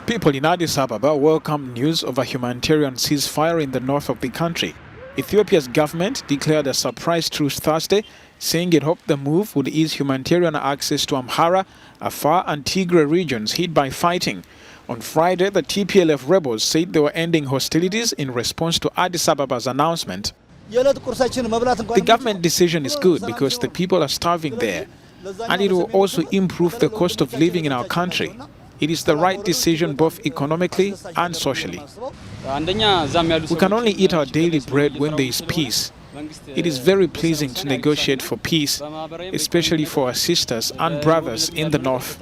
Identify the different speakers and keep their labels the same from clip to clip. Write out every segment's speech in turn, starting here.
Speaker 1: People in Addis Ababa welcome news of a humanitarian ceasefire in the north of the country. Ethiopia's government declared a surprise truce Thursday, saying it hoped the move would ease humanitarian access to Amhara, Afar and Tigray regions hit by fighting. On Friday, the TPLF rebels said they were ending hostilities in response to Addis Ababa's announcement. The government decision is good because the people are starving there, and it will also improve the cost of living in our country. It is the right decision both economically and socially. We can only eat our daily bread when there is peace. It is very pleasing to negotiate for peace, especially for our sisters and brothers in the north.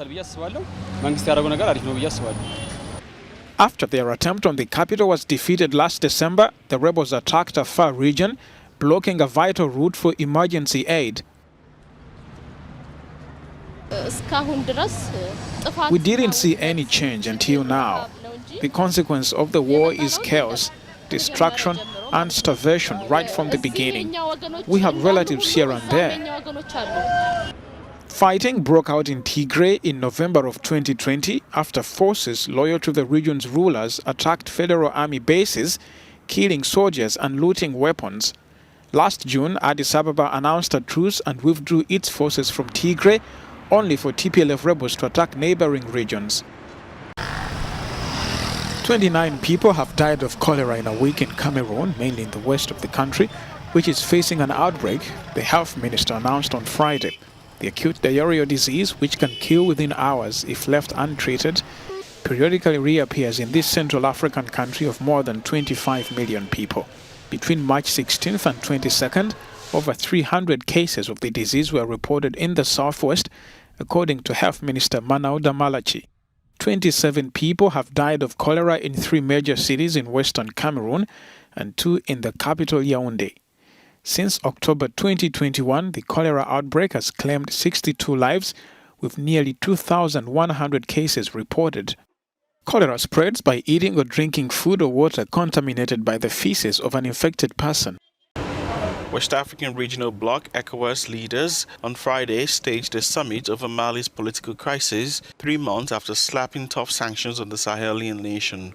Speaker 1: After their attempt on the capital was defeated last December, the rebels attacked Afar region, blocking a vital route for emergency aid. We didn't see any change until now. The consequence of the war is chaos, destruction and starvation right from the beginning. We have relatives here and there. Fighting broke out in Tigray in November of 2020 after forces loyal to the region's rulers attacked federal army bases, killing soldiers and looting weapons. Last June, Addis Ababa announced a truce and withdrew its forces from Tigray, only for TPLF rebels to attack neighboring regions. 29 people have died of cholera in a week in Cameroon, mainly in the west of the country, which is facing an outbreak, the health minister announced on Friday. The acute diarrheal disease, which can kill within hours if left untreated, periodically reappears in this Central African country of more than 25 million people. Between March 16th and 22nd, over 300 cases of the disease were reported in the southwest, according to Health Minister Manauda Malachi. 27 people have died of cholera in 3 major cities in western Cameroon and 2 in the capital Yaoundé. Since October 2021, the cholera outbreak has claimed 62 lives, with nearly 2,100 cases reported. Cholera spreads by eating or drinking food or water contaminated by the feces of an infected person.
Speaker 2: West African Regional Bloc ECOWAS leaders on Friday staged a summit over Mali's political crisis 3 months after slapping tough sanctions on the Sahelian nation.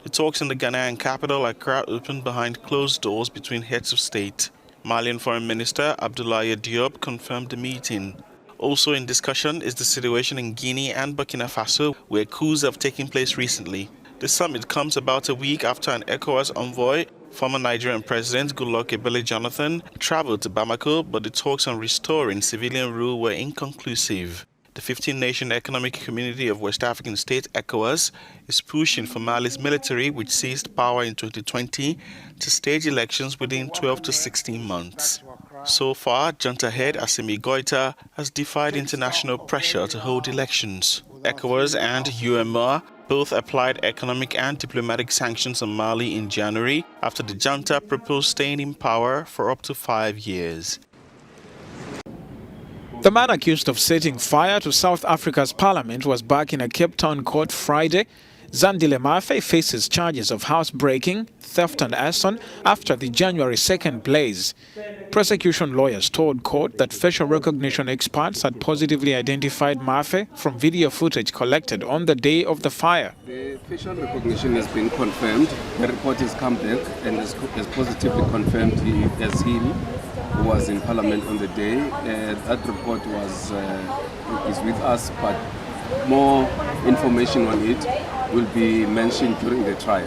Speaker 2: The talks in the Ghanaian capital Accra opened behind closed doors between heads of state. Malian Foreign Minister Abdoulaye Diop confirmed the meeting. Also in discussion is the situation in Guinea and Burkina Faso, where coups have taken place recently. The summit comes about a week after an ECOWAS envoy, former Nigerian President Goodluck Ebele Jonathan, traveled to Bamako, but the talks on restoring civilian rule were inconclusive. The 15-nation economic community of West African states, ECOWAS, is pushing for Mali's military, which seized power in 2020, to stage elections within 12 to 16 months. So far, junta head Assimi Goïta has defied international pressure to hold elections. ECOWAS and UMR both applied economic and diplomatic sanctions on Mali in January after the junta proposed staying in power for up to 5 years.
Speaker 1: The man accused of setting fire to South Africa's parliament was back in a Cape Town court Friday. Zandile Mafe faces charges of housebreaking, theft and arson after the January 2nd blaze. Prosecution lawyers told court that facial recognition experts had positively identified Mafe from video footage collected on the day of the fire.
Speaker 3: The facial recognition has been confirmed. The report has come back and has positively confirmed he as him who was in parliament on the day. That report is with us, but more information on it will be mentioned during the trial.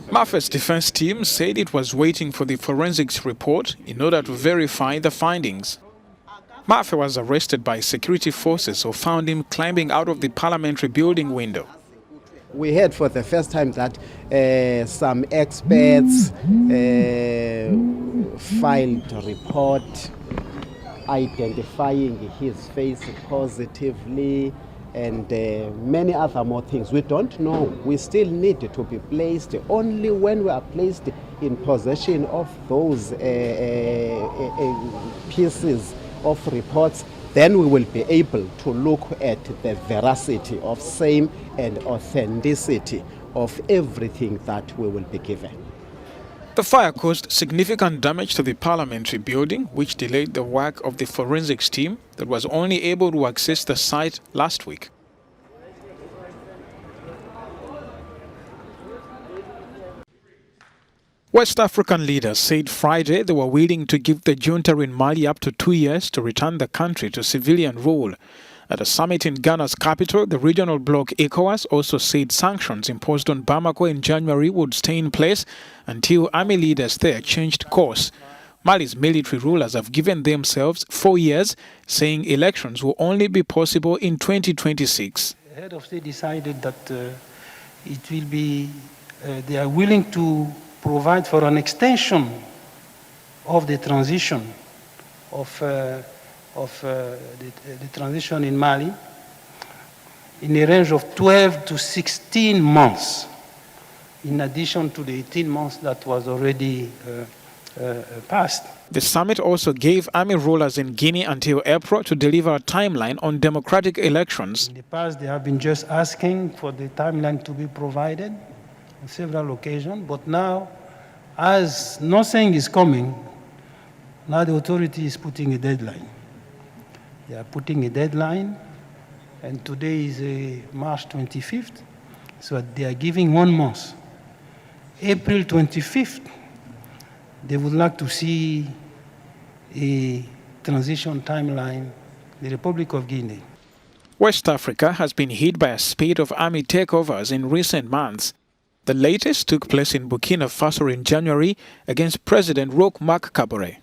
Speaker 1: Mafe's defense team said it was waiting for the forensics report in order to verify the findings. Mafe was arrested by security forces who found him climbing out of the parliamentary building window.
Speaker 4: We heard for the first time that some experts filed a report identifying his face positively and many other more things. We don't know. We still need to be placed. Only when we are placed in possession of those pieces of reports, then we will be able to look at the veracity of same and authenticity of everything that we will be given.
Speaker 1: The fire caused significant damage to the parliamentary building, which delayed the work of the forensics team that was only able to access the site last week. West African leaders said Friday they were willing to give the junta in Mali up to 2 years to return the country to civilian rule. At a summit in Ghana's capital, the regional bloc ECOWAS also said sanctions imposed on Bamako in January would stay in place until army leaders there changed course. Mali's military rulers have given themselves 4 years, saying elections will only be possible in 2026.
Speaker 5: The head of state decided that it will be, they are willing to provide for an extension of the transition of the transition in Mali in a range of 12 to 16 months, in addition to the 18 months that was already passed.
Speaker 1: The summit also gave army rulers in Guinea until April to deliver a timeline on democratic elections.
Speaker 5: In the past, they have been just asking for the timeline to be provided on several occasions, but now, as nothing is coming, now the authority is putting a deadline. They are putting a deadline, and today is March 25th, so they are giving 1 month. April 25th, they would like to see a transition timeline in the Republic of Guinea.
Speaker 1: West Africa has been hit by a spate of army takeovers in recent months. The latest took place in Burkina Faso in January against President Roch Marc Kabore.